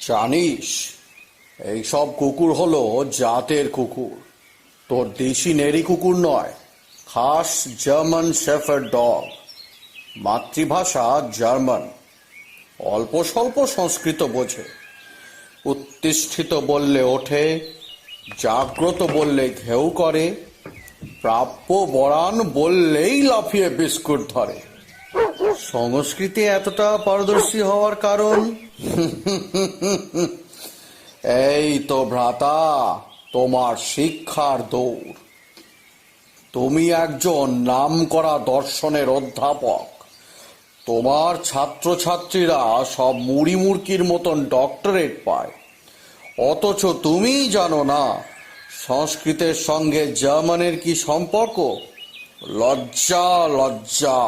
জানিস, এইসব কুকুর হলো জাতের কুকুর। তোর দেশি নেরি কুকুর নয়, খাস জার্মান শেফার্ড ডগ। মাতৃভাষা জার্মান, অল্প স্বল্প সংস্কৃত বোঝে। উত্তিষ্ঠিত বললে ওঠে, জাগ্রত বললে ঘেউ করে, প্রাপ্য বরান বললেই লাফিয়ে বিস্কুট ধরে। সংস্কৃতে এতটা পারদর্শী হওয়ার কারণ এই তো ভ্রাতা, তোমার শিক্ষার দৌড়। তুমি একজন নামকরা দর্শনের অধ্যাপক। তোমার ছাত্রছাত্রীরা সব মুড়ি মুড়কির মতন ডক্টরেট পায়, অথচ তুমিই জানো না সংস্কৃতের সঙ্গে জার্মানের কি সম্পর্ক। লজ্জা লজ্জা।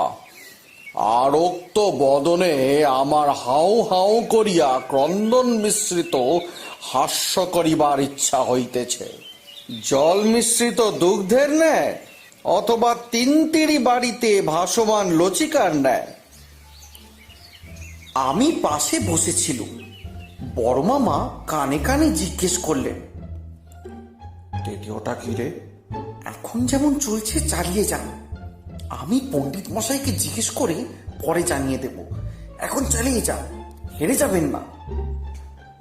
আরক্ত বদনে আমার হাউ হাউ করিয়া ক্রন্দন মিশ্রিত হাস্য করিবার ইচ্ছা হইতেছে। জল মিশ্রিত দুগ্ধের ন্যায়, অথবা তিনতিরি বাড়িতে ভাসমান লচিকার ন্যায়। আমি পাশে বসেছিল, বড় মামা কানে কানে জিজ্ঞেস করলেন, দ্বিতীয়টা কি রে? এখন যেমন চলছে চালিয়ে যান। আমি পণ্ডিত মশাইকে জিজ্ঞেস করে পরে জানিয়ে দেব। এখন চালিয়ে যান, হেরে যাবেন না।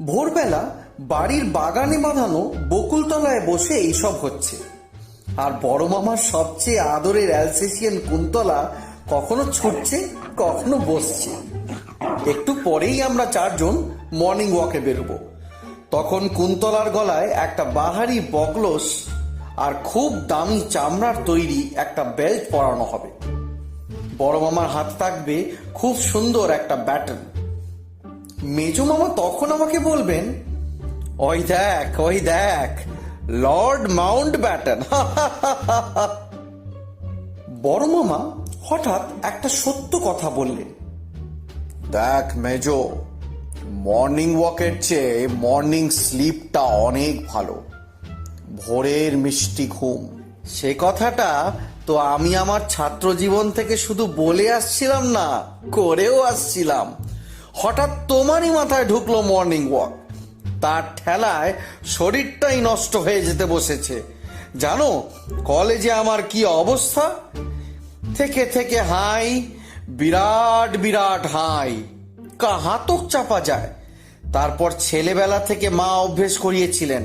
ভোরবেলা বাড়ির বাগানে বাঁধানো বকুলতলায় বসে এইসব হচ্ছে। আর বড় মামার সবচেয়ে আদরের অ্যালসেশিয়ান কুন্তলা কখনো ছুটছে, কখনো বসছে। একটু পরেই আমরা চারজন মর্নিং ওয়াকে বেরোবো। তখন কুন্তলার গলায় একটা বাহারি বকলস আর খুব দামি চামড়ার তৈরি একটা বেল্ট পরানো হবে। বড় মামার হাত থাকবে খুব সুন্দর একটা ব্যাটন। মেজো মামা তখন আমাকে বলবেন, ওই দেখ ওই দেখ, লর্ড মাউন্ট ব্যাটন। বড় মামা হঠাৎ একটা সত্য কথা বললেন, দেখ মেজো, মর্নিং ওয়াকের চেয়ে মর্নিং স্লিপটা অনেক ভালো। ভোরের মিষ্টি ঘুম। সে কথাটা তো আমি আমার ছাত্র জীবন থেকে শুধু বলে আসছিলাম না, করেও আসছিলাম। হঠাৎ তোমারই মাথায় ঢুকলো মর্নিং ওয়াক। তার ঠেলায় শরীরটাই নষ্ট হয়ে যেতে বসেছে। জানো কলেজে আমার কি অবস্থা? থেকে থেকে হাই, বিরাট বিরাট হাই, হাতক চাপা যায়। তারপর ছেলেবেলা থেকে মা অভ্যেস করিয়েছিলেন,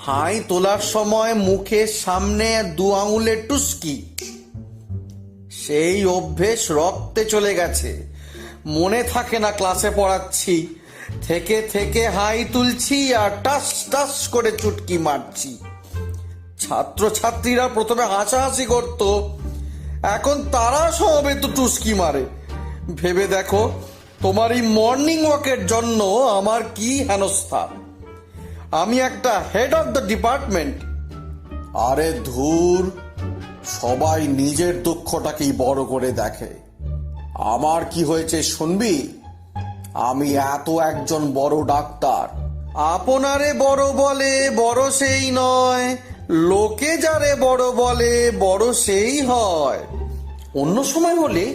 হাই তোলার সময় মুখের সামনে 2 আঙুলের টুসকি। সেই অভ্যেস রক্তে চলে গেছে। মনে থাকে না ক্লাসে পড়াচ্ছি, থেকে থেকে হাই তুলছি আর টাস টাস করে চুটকি মারছি। ছাত্রছাত্রীরা প্রথমে হাসাহাসি করত, এখন তারা সমবেত টুসকি মারে। ভেবে দেখো তোমার এই মর্নিং ওয়াকের জন্য আমার কি হেনস্থা। আমি একটা হেড অফ দ্য ডিপার্টমেন্ট। আরে ধুর, সবাই নিজের দুঃখটাকেই বড় করে দেখে। আমার কি হয়েছে শুনবি? আমি একজন বড় ডাক্তার। আপনারে বড় বলে বড় সেই নয়, লোকে যারে বড় বলে বড় সেই হয়। অন্য সময় হলে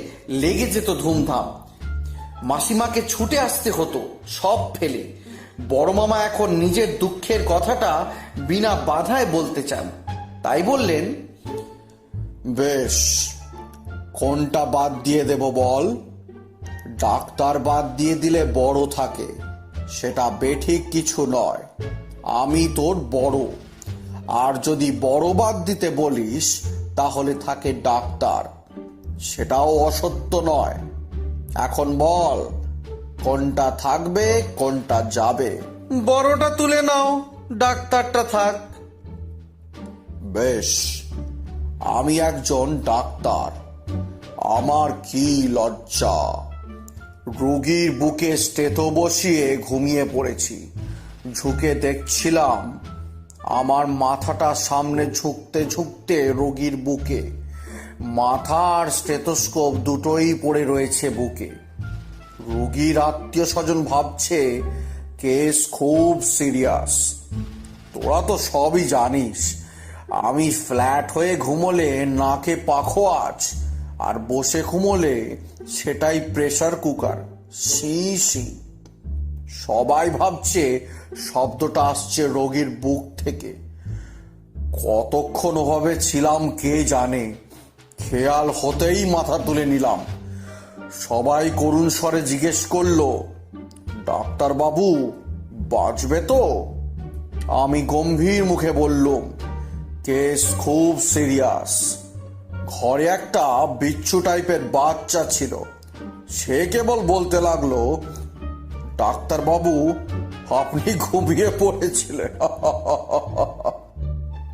লেগে যেত ধুমধাম, মাসিমাকে ছুটে আসতে হতো সব ফেলে। বড় মামা এখন নিজের দুঃখের কথাটা বিনা বাধায় বলতে চান, তাই বললেন, বেশ, কোনটা বাদ দিয়ে দেব বল? ডাক্তার বাদ দিয়ে দিলে বড় থাকে, সেটা বেঠিক কিছু নয়। আমি তোর বড়। আর যদি বড় বাদ দিতে বলিস তাহলে থাকে ডাক্তার, সেটাও অসত্য নয়। এখন বল, কোনটা থাকবে কোনটা যাবে? বড়টা তুলে নাও, ডাক্তারটা থাক। বেশ, আমি একজন ডাক্তার। আমার কি লজ্জা। রোগীর বুকে স্টেথো বসিয়ে ঘুমিয়ে পড়েছি। ঝুঁকে দেখছিলাম, আমার মাথাটা সামনে ঝুঁকতে ঝুঁকতে রোগীর বুকে। মাথা আর স্টেথোস্কোপ দুটোই পড়ে রয়েছে বুকে। রোগীর আত্মীয় স্বজন ভাবছে কেস খুব সিরিয়াস। তোরা তো সবই জানিস, আমি ফ্ল্যাট হয়ে ঘুমোলে নাকে পাখোয়াজ, আর বসে ঘুমোলে সেটাই প্রেসার কুকার। C C. সবাই ভাবছে শব্দটা আসছে রোগীর বুক থেকে। কতক্ষণ ওভাবে ছিলাম কে জানে, খেয়াল হতেই মাথা তুলে নিলাম। সবাই করুণ স্বরে জিজ্ঞেস করলো, ডাক্তার বাবু বাঁচবে তো? আমি গম্ভীর মুখে বললুম, কেস খুব সিরিয়াস। ঘরে একটা বিচ্ছু টাইপের বাচ্চা ছিল। সে কেবল বলতে লাগলো, ডাক্তার বাবু আপনি ঘুমিয়ে পড়েছিলেন।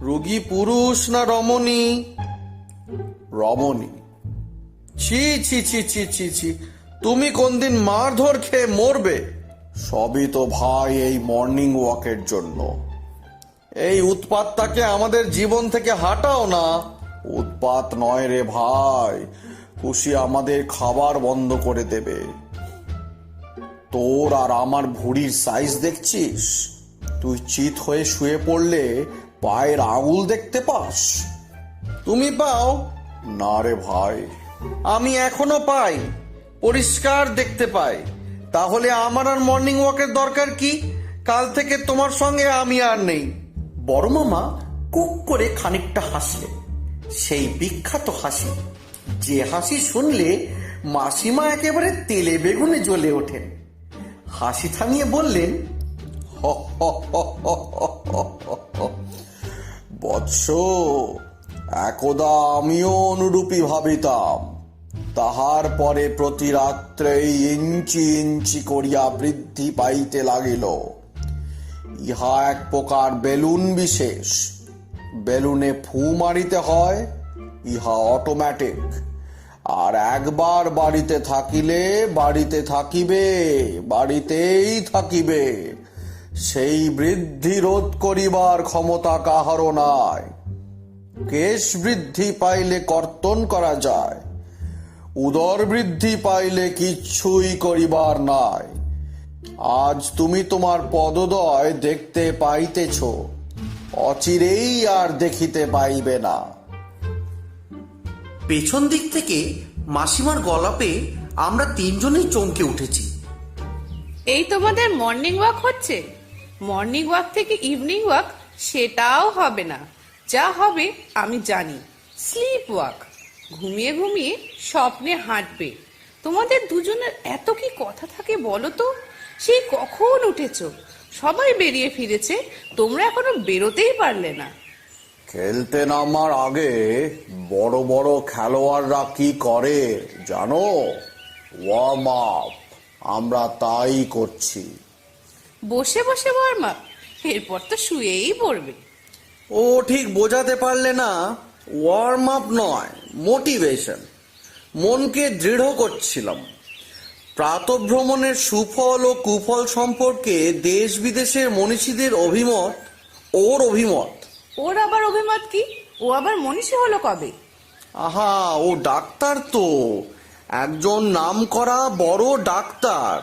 রোগী পুরুষ না রমণী? রমণী। ছি ছি ছি ছি ছি ছি, তুমি কোনদিন মারধর খেয়ে মরবে। সবই তো ভাই এই মর্নিং ওয়াকের জন্য। এই উৎপাতটাকে আমাদের জীবন থেকে হাঁটাও না। উৎপাত নয় রে ভাই, খুশি আমাদের খাবার বন্ধ করে দেবে। তোর আর আমার ভুঁড়ির সাইজ দেখছিস? তুই চিত হয়ে শুয়ে পড়লে পায়ের আঙুল দেখতে পাস? তুমি পাও না রে ভাই। আমি এখনো পাই, পরিষ্কার দেখতে পাই। তাহলে আমার আর মর্নিং ওয়াকের দরকার কি? কাল থেকে তোমার সঙ্গে আমি আর নেই। বড় মামা কুক করে খানিকটা হাসলেন, সেই বিখ্যাত হাসি, যে হাসি শুনলে মাসিমা একেবারে তেলে বেগুনে জ্বলে ওঠেন। হাসি থামিয়ে বললেন, বৎস, একদা আমিও অনুরূপী ভাবিতাম। তাহার পরে প্রতি রাত্রেই ইঞ্চি ইঞ্চি করিয়া বৃদ্ধি পাইতে লাগিল। ইহা এক প্রকার বেলুন বিশেষ। বেলুনে ফু মারিতে হয়, ইহা অটোমেটিক। আর একবার বাড়িতে থাকিলে বাড়িতে থাকিবে, বাড়িতেই থাকিবে। সেই বৃদ্ধি রোধ করিবার ক্ষমতা কাহারও নাই। কেশ বৃদ্ধি পাইলে কর্তন করা যায়, উদর বৃদ্ধি পাইলে কিচ্ছুই করিবার নাই। আজ তুমি তোমার পদোদয় দেখতে পাইতেছ, অচিরেই আর দেখিতে পাইবে না। পেছন দিক থেকে মাসিমার গলা পেয়ে আমরা তিনজনেই চমকে উঠেছি। এই তোমাদের মর্নিং ওয়াক হচ্ছে? মর্নিং ওয়াক থেকে ইভিনিং ওয়াক সেটাও হবে না। যা হবে আমি জানি, স্লিপ ওয়াক। ঘুমিয়ে ঘুমিয়ে স্বপ্নে হাঁটবে। তোমাদের দুজনের এত কি কথা থাকে বলো তো? সেই কখন উঠেছ? সবাই বেরিয়ে ফিরেছে, তোমরা এখনো বেরোতেই পারলে না। খেলতে নামার আগে বড় বড় খেলোয়াড়রা কি করে জানো? Warm up. আমরা তাই করছি। বসে বসে ওয়ার্ম আপ? এরপর তো শুয়েই পড়বে। ও ঠিক বোঝাতে পারলে না। ওয়ার্ম আপ নয়, মোটিভেশন। মনকে দৃঢ় করছিলাম। প্রাতঃভ্রমণের সুফল ও কুফল সম্পর্কে দেশ বিদেশের মনীষীদের অভিমত, ওর অভিমত। ওর আবার অভিমত কি? ও আবার মনীষী হলো কবে? আহা, ও ডাক্তার তো, একজন নামকরা বড় ডাক্তার।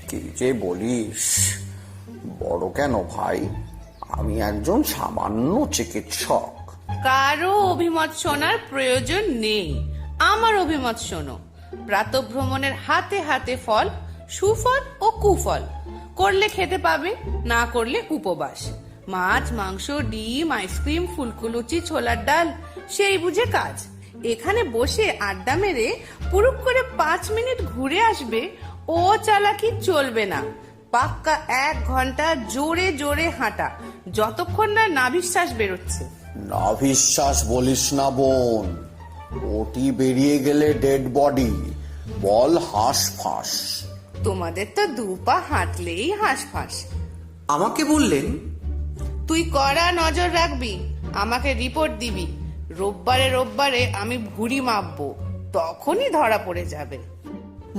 কি যে বলিস! বড় কেন ভাই, আমি একজন সামান্য চিকিৎসক। কারো অভিমত শোনার প্রয়োজন নেই। আমার অভিমত শোনো। প্রাতঃভ্রমণের হাতে হাতে ফল, সুফল ও কুফল। করলে খেতে পাবে, না করলে উপবাস। মাছ, মাংস, ডিম, আইসক্রিম, ফুলকুলুচি, ছোলার ডাল, সেই বুঝে কাজ। এখানে বসে আড্ডা মেরে পুরুক করে 5 মিনিট ঘুরে আসবে, ও চালাকি চলবে না। পাক্কা 1 ঘন্টা জোরে জোরে হাঁটা, যতক্ষণ না নাভিশ্বাস বেরোচ্ছে। নাভিশ্বাস বলিস না বোন, ওটি বেরিয়ে গেলে ডেড বডি। বল হাঁসফাঁস। তোমাদের তো 2 পা হাঁটলেই হাঁসফাঁস। আমাকে বললেন, তুই কড়া নজর রাখবি, আমাকে রিপোর্ট দিবি। রোববারে রোববারে আমি ভুঁড়ি মাপবো, তখনই ধরা পড়ে যাবে।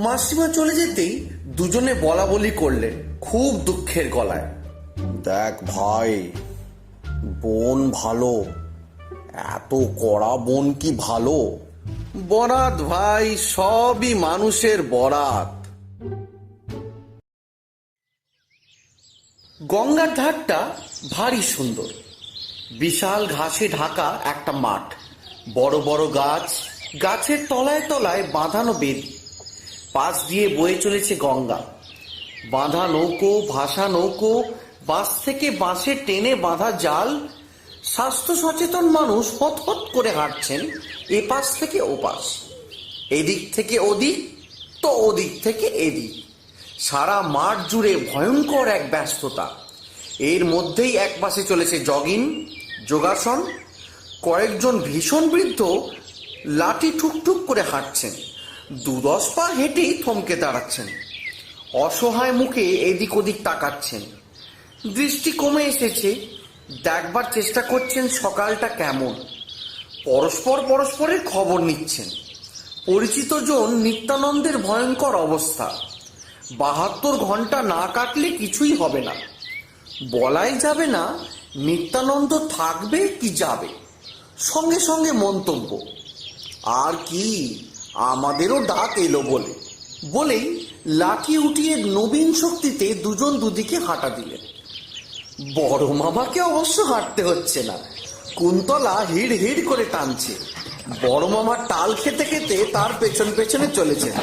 মাসিমা চলে যেতেই দুজনে বলা বলি করলেন খুব দুঃখের গলায়, দেখ ভাই, বোন ভালো, এত কড়া বোন কি ভালো? বরাত ভাই, সবই মানুষের বরাত। গঙ্গার ধারটা ভারী সুন্দর। বিশাল ঘাসে ঢাকা একটা মাঠ, বড় বড় গাছ, গাছের তলায় তলায় বাঁধানো বেদি। পাশ দিয়ে বয়ে চলেছে গঙ্গা। বাঁধা নৌকো, ভাসা নৌকো, বাঁশ থেকে বাঁশে টেনে বাঁধা জাল। স্বাস্থ্য সচেতন মানুষ হট করে হাঁটছেন এপাশ থেকে ওপাশ, এদিক থেকে ওদিক, তো ওদিক থেকে এদিক। সারা মাঠ জুড়ে ভয়ঙ্কর এক ব্যস্ততা। এর মধ্যেই এক পাশে চলেছে জগিং, যোগাসন। কয়েকজন ভীষণ বৃদ্ধ লাঠি ঠুকঠুক করে হাঁটছেন, 2-10 পা হেঁটেই থমকে দাঁড়াচ্ছেন, অসহায় মুখে এদিক ওদিক তাকাচ্ছেন। দৃষ্টি কমে এসেছে, দেখবার চেষ্টা করছেন সকালটা কেমন। পরস্পরের খবর নিচ্ছেন। পরিচিত জন নিত্যানন্দের ভয়ঙ্কর অবস্থা, 72 ঘন্টা না কাটলে কিছুই হবে না। বলাই যাবে না নিত্যানন্দ থাকবে কি যাবে। সঙ্গে সঙ্গে মন্তব্য, আর কি, আমাদেরও ডাক এলো বলেই লাঠি উঠিয়ে নবীন শক্তিতে দুজন দুদিকে হাঁটা দিলেন। বড় মামাকে অবশ্য হাঁটতে হচ্ছে না, কুন্তলা হিড় হিড় করে টানছে। বড় মামা টাল খেতে খেতে তার পেছনে চলেছেন।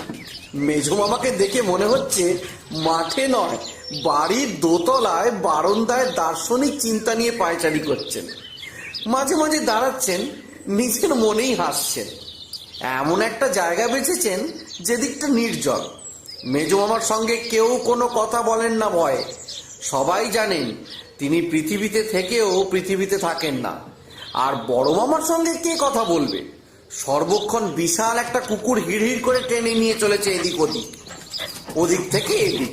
মেজো মামাকে দেখে মনে হচ্ছে মাঠে নয়, বাড়ির দোতলায় বারান্দায় দার্শনিক চিন্তা নিয়ে পায়চারি করছেন। মাঝে মাঝে দাঁড়াচ্ছেন, নিজের মনেই হাসছেন। এমন একটা জায়গা বেছেছেন যেদিকটা নির্জন। মেজো মামার সঙ্গে কেউ কোনো কথা বলেন না ভয়ে। সবাই জানেন তিনি পৃথিবীতে থেকেও পৃথিবীতে থাকেন না। আর বড় মামার সঙ্গে কে কথা বলবে? সর্বক্ষণ বিশাল একটা কুকুর হিড় হিড় করে টেনে নিয়ে চলেছে এদিক ওদিক থেকে এদিক।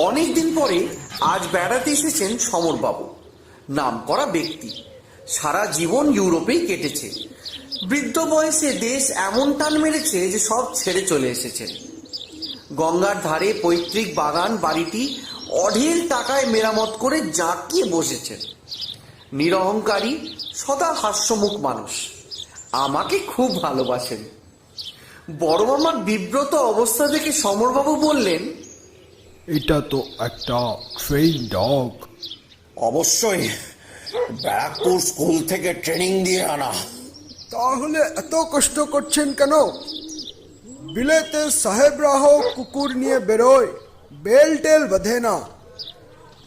অনেকদিন পরে আজ বেড়াতে এসেছেন সমরবাবু, নামকরা ব্যক্তি। সারা জীবন ইউরোপেই কেটেছে। বৃদ্ধ বয়সে দেশ এমন টান মেরেছে যে সব ছেড়ে চলে এসেছেন। গঙ্গার ধারে পৈতৃক বাগান বাড়িটি অঢেল টাকায় মেরামত করে জাঁকিয়ে বসেছেন। নিরহংকারী, সদা হাস্যমুখ মানুষ। আমাকে খুব ভালোবাসেন। বড় মামার বিব্রত অবস্থা দেখে সমরবাবু বললেন, এটা তো একটা ট্রেন ডগ। অবশ্যই, ব্যারাকপুর স্কুল থেকে ট্রেনিং দিয়ে আনা। তাহলে এত কষ্ট করছেন কেন? বিলেতে সাহেবরাহ কুকুর নিয়ে বেরোয়, বেল টেল বাঁধে না।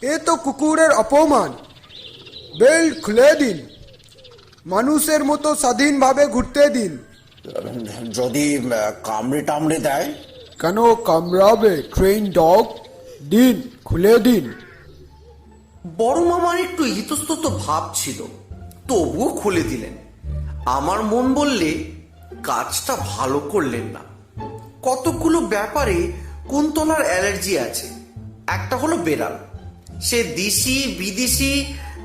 এ তো কুকুরের অপমান। বেল্ট খুলে দিন, মানুষের মতো স্বাধীনভাবে ঘুরতে দিন। যদি কামড়ে টামড়ে দেয়? কেন কামড়াবে ট্রেন ডগ? দিন, খুলে দিন। বড় মামার একটু ইতস্তত ভাব ছিল, তবুও খুলে দিলেন। আমার মন বললে কাজটা ভালো করলেন না। কতগুলো ব্যাপারে কুন্তলার অ্যালার্জি আছে। একটা হলো বেড়াল, সে দেশি বিদেশি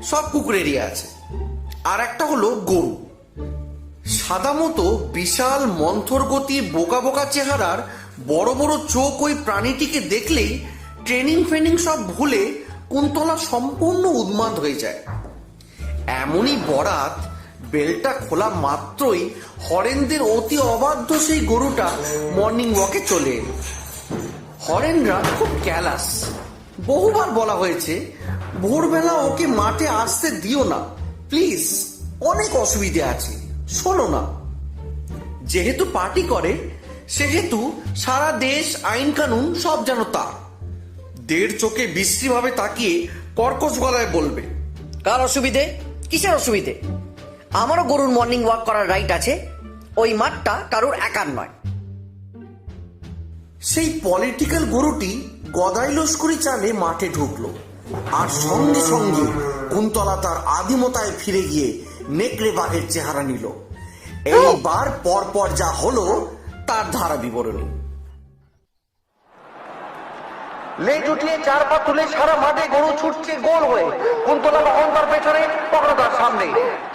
সব কুকুরেরই আছে। আর একটা হলো গরু, সাদা মতো বিশাল মন্থর গতি বোকা বোকা চেহারার বড় বড় চোখ। ওই প্রাণীটিকে দেখলেই ট্রেনিং ফ্রেনিং সব ভুলে কুন্তলা সম্পূর্ণ উন্মাদ হয়ে যায়। এমনই বরাত, বেলটা খোলা মাত্রই হরেনদের অতি অবাধ্য সেই গরুটা মর্নিং ওয়াকে চলে এলো। হরেনরা খুব ক্যালাস। বহুবার বলা হয়েছে ভোরবেলা ওকে মাঠে আসতে দিও না প্লিজ, অনেক অসুবিধে আছে, শোনো না। যেহেতু পার্টি করে সেহেতু সারা দেশ আইন কানুন সব যেন তার। দেড় চোখে বিশ্রীভাবে তাকিয়ে কর্কশ গলায় বলবে, কার অসুবিধে? কিসের অসুবিধে? আমারও গরুর মর্নিং ওয়াক করার রাইট আছে। ওই মাঠটা কারোর একার নয়। সেই পলিটিক্যাল গরুটি গদাই লস্করি চালে মাঠে ঢুকলো। আর সঙ্গে সঙ্গে কুন্তলা তার আদিমতায় ফিরে গিয়ে নেকড়ে বাঘের চেহারা নিল। এইবার পরপর যা হলো তার ধারা বিবরণী। লেজ উঠিয়ে 4 পা তুলে সারা মাঠে গরু ছুটছে গোল হয়ে। কুন্তলা তখন তার পেছনে, তখন তার সামনে।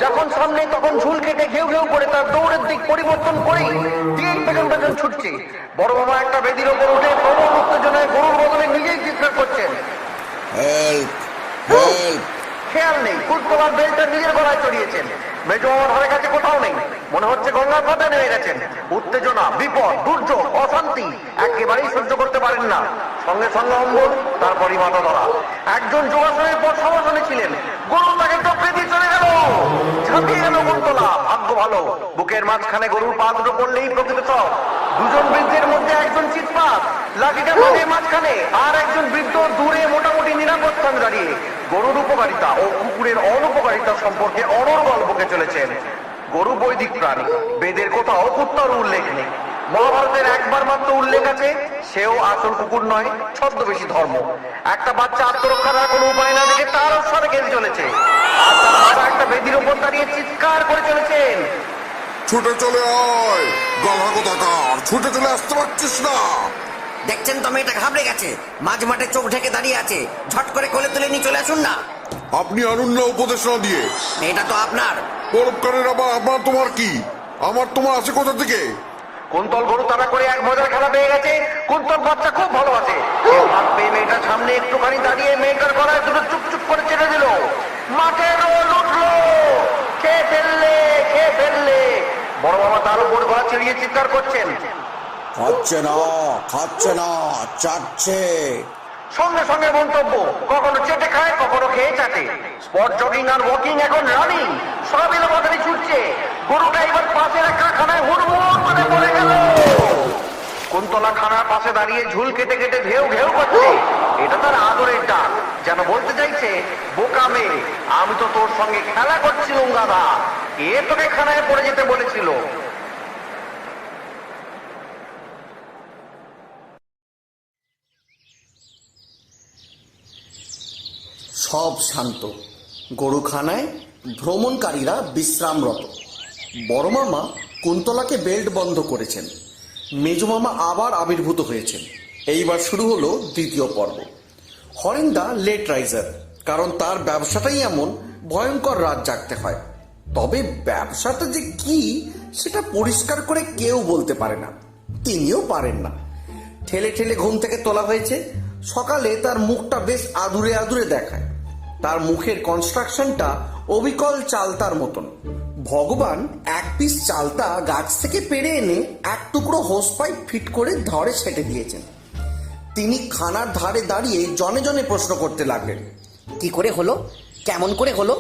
যখন সামনে তখন ঝুল কেটে ঘেউ ঘেউ করে তার দৌড়ের দিক পরিবর্তন করেই দিয়েই পেছন ছুটছে। বড় মামা একটা বেদির ওপর উঠে প্রবল উত্তেজনায় গরুর বদলে নিজেই চিৎকার করছেন, হেল্প হেল্প। খেয়াল নেই কুন্তলার বেলটা নিজের গলায় চড়িয়েছেন। মেজো মামার ধারে কাছে কোথাও নেই। মনে হচ্ছে গঙ্গার পাতা নেমে গেছেন। উত্তেজনা, বিপদ, দুর্যোগ, অশান্তি একেবারেই সহ্য করতে পারেন না। সঙ্গে সঙ্গে অম্বল, তারপরই মাথা ধরা। একজন যোগাসনের পর সমাসনে ছিলেন, গরু তাকে টপকে দিয়ে চলে গেল। ঝাঁপিয়ে গেল কুন্তলা। ভাগ্য ভালো, বুকের মাঝখানে গরুর পা দুটো পড়লেই প্রকৃত সব। দুজন বৃদ্ধের মধ্যে একজন চিৎপাত, লাঠিটা মাঝখানে, আর একজন বৃদ্ধ দূরে মোটামুটি নিরাপদ স্থানে দাঁড়িয়ে গরুর উপকারিতা ও কুকুরের অনুপকারিতা সম্পর্কে অনর্গল বকে চলেছেন। গরু বৈদিক প্রাণী, বেদের কোথাও কুত্তার উল্লেখ নেই। মহাভারতের একবার মাত্র উল্লেখ আছে, সেও আসল কুকুর নয়, ছদ্মবেশী ধর্ম। একটা বাচ্চা আত্মরক্ষার আর কোনো উপায় না দেখে তার সাথে খেলে চলেছে, আর তার বাবা একটা বেদির উপর দাঁড়িয়ে চিৎকার করে চলেছেন। ছুটে চলে আয় গাধা কোথাকার, ছুটে চলে আসতে পারছিস না? দেখছেন তো মেয়েটা ঘাবড়ে গেছে, মাঝ মাঠে চোখ ঢেকে দাঁড়িয়ে আছে। ঝট করে কোলে তুলে নিয়ে চলে আসুন না। আপনি আনুন না উপদেশ না দিয়ে। মেয়েটা তো আপনার। পরবকারের আবার আপনার তোমার কি? আমার তোমার আছে কোথা থেকে? কুন্তল গরু তাড়া করে এক মজার খেলা পেয়ে গেছে। কুন্তল বাচ্চা খুব ভালোবাসে। সে হাত পেয়ে মেয়েটার সামনে একটুখানি দাঁড়িয়ে মেয়েটার গলায় দুটো চুপচুপ করে চেপে দিল। মাঠের রোল উঠলো, খেয়ে ফেললে, খেয়ে ফেললে। বড় বাবা তার উপর গলা ছেড়িয়ে চিৎকার করছেন। খাচ্ছে না, খাচ্ছে না, চাটছে। সঙ্গে সঙ্গে মন্তব্য, কখনো চেটে খায়, কখনো খেয়ে চাটে। স্পট জগিং আর ওয়াকিং এখন রানিং, সব এলোপাতাড়ি ছুটছে। গরুটা এবার পাশে রাখা খানায় হুড়মুড় করে পড়ে গেল। কুন্তলা খানার পাশে দাঁড়িয়ে ঝুল কেটে কেটে ঘেউ ঘেউ করছে। এটা তার আদরের ডাক, যেন বলতে চাইছে, বোকা মেয়ে, আমি তো তোর সঙ্গে খেলা করছিলাম গাধা, এ তোকে খানায় পড়ে যেতে বলেছিল। সব শান্ত। গরুখানায় ভ্রমণকারীরা বিশ্রামরত। বড় মামা কুন্তলাকে বেল্ট বন্ধ করেছেন। মেজো মামা আবার আবির্ভূত হয়েছেন। এইবার শুরু হলো দ্বিতীয় পর্ব। হরেন্দা লেট রাইজার, কারণ তার ব্যবসাটাই এমন, ভয়ঙ্কর রাত জাগতে হয়। তবে ব্যবসাটা যে কি সেটা পরিষ্কার করে কেউ বলতে পারে না, তিনিও পারেন না। ঠেলে ঠেলে ঘুম থেকে তোলা হয়েছে। সকালে তার মুখটা বেশ আদুরে আদুরে দেখায়। তার মুখের কনস্ট্রাকশনটা অবিকল চালতার মতন। ভগবান এক পিস চালতা গাছ থেকে পেড়ে এনে এক টুকরো হোস পাইপ ফিট করে ধরে সেটে দিয়েছেন। তিনি খানার ধারে দাঁড়িয়ে জনে জনে প্রশ্ন করতে লাগলেন, কি করে হলো? কেমন করে হলো?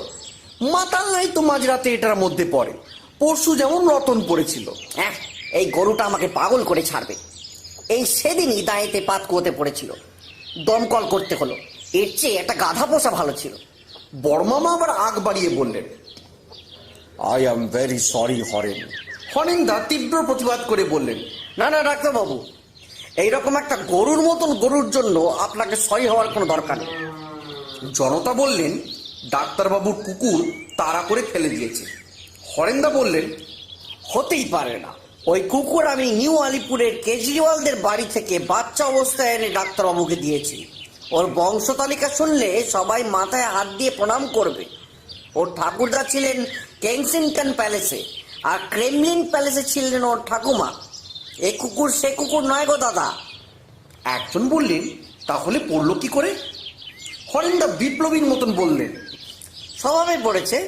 মাতাল নাই তো মাঝরাতে এটার মধ্যে পড়ে। পরশু যেমন রতন পড়েছিল। এই গরুটা আমাকে পাগল করে ছাড়বে। এই সেদিনই দাঁড়িয়ে পাত কুয়োতে পড়েছিল, দমকল করতে হলো। এর চেয়ে একটা গাধা পোষা ভালো ছিল। বড়মামা আবার আগ বাড়িয়ে বললেন, I am very sorry Horen. হরেন্দা তীব্র প্রতিবাদ করে বললেন, না না ডাক্তারবাবু, এইরকম একটা গরুর মতন গরুর জন্য আপনাকে সরি হওয়ার কোনো দরকার নেই। জনতা বললেন, ডাক্তারবাবুর কুকুর তাড়া করে ফেলে দিয়েছে। হরেন্দা বললেন, হতেই পারে না। ওই কুকুর আমি নিউ আলিপুরের কেজরিওয়ালদের বাড়ি থেকে বাচ্চা অবস্থায় এনে ডাক্তারবাবুকে দিয়েছি। ওর বংশ তালিকা শুনলে সবাই মাথায় হাত দিয়ে প্রণাম করবে। ওর ঠাকুরদা ছিলেন কেনসিংটন প্যালেসে, আর ক্রেমলিন প্যালেসে ছিলেন ওর ঠাকুমা। এ কুকুর সে কুকুর নয় গো দাদা। একজন বললেন, তাহলে পড়লো কি করে? হরেন্দা বিপ্লবীর মতন বললেন, স্বভাবে পড়েছে।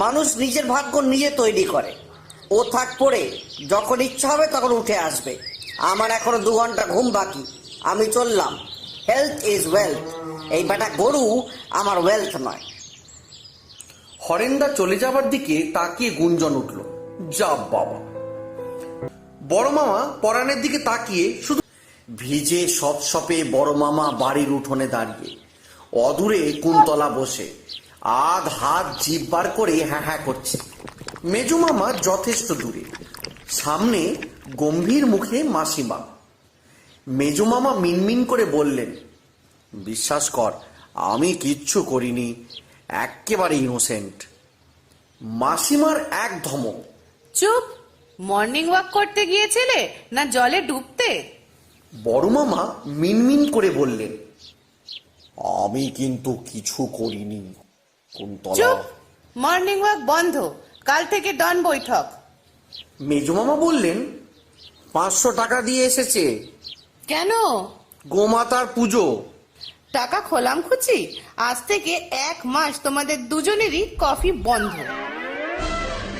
মানুষ নিজের ভাগ্য নিজে তৈরি করে। ও থাক পড়ে, যখন ইচ্ছা হবে তখন উঠে আসবে। আমার এখনো 2 ঘন্টা ঘুম বাকি, আমি চললাম। Health is wealth. এই বেটা গরু আমার ওয়েলথ নয়। হরেন্দা চলে যাবার দিকে তাকিয়ে গুঞ্জন উঠল, যা বাবা। বড় মামা পরাণের দিকে তাকিয়ে শুধু ভিজে সপসপে বড় মামা বাড়ির উঠোনে দাঁড়িয়ে, অদূরে কুন্তলা বসে আধ হাত জিভ বার করে হ্যাঁ হ্যাঁ করছে। মেজো মামা যথেষ্ট দূরে, সামনে গম্ভীর মুখে মাসিমা। মেজো মামা মিনমিন করে বললেন, বিশ্বাস কর, আমি কিচ্ছু করিনি, একেবারে ইনোসেন্ট। মাসিমার এক ধমক, চুপ! মর্নিং ওয়াক করতে গিয়েছিলে না জলে ডুবতে? বড় মামা মিনমিন করে বললেন, আমি কিন্তু কিছু করিনি কুন্তলা। চুপ! মর্নিং ওয়াক বন্ধ, কাল থেকে ডন বৈঠক। মেজো মামা বললেন, 500 টাকা দিয়ে এসেছে, কেন? গোমাতার পুজো। টাকা খোলাম খুচি? আজ থেকে 1 মাস তোমাদের দুজনেরই কফি বন্ধ।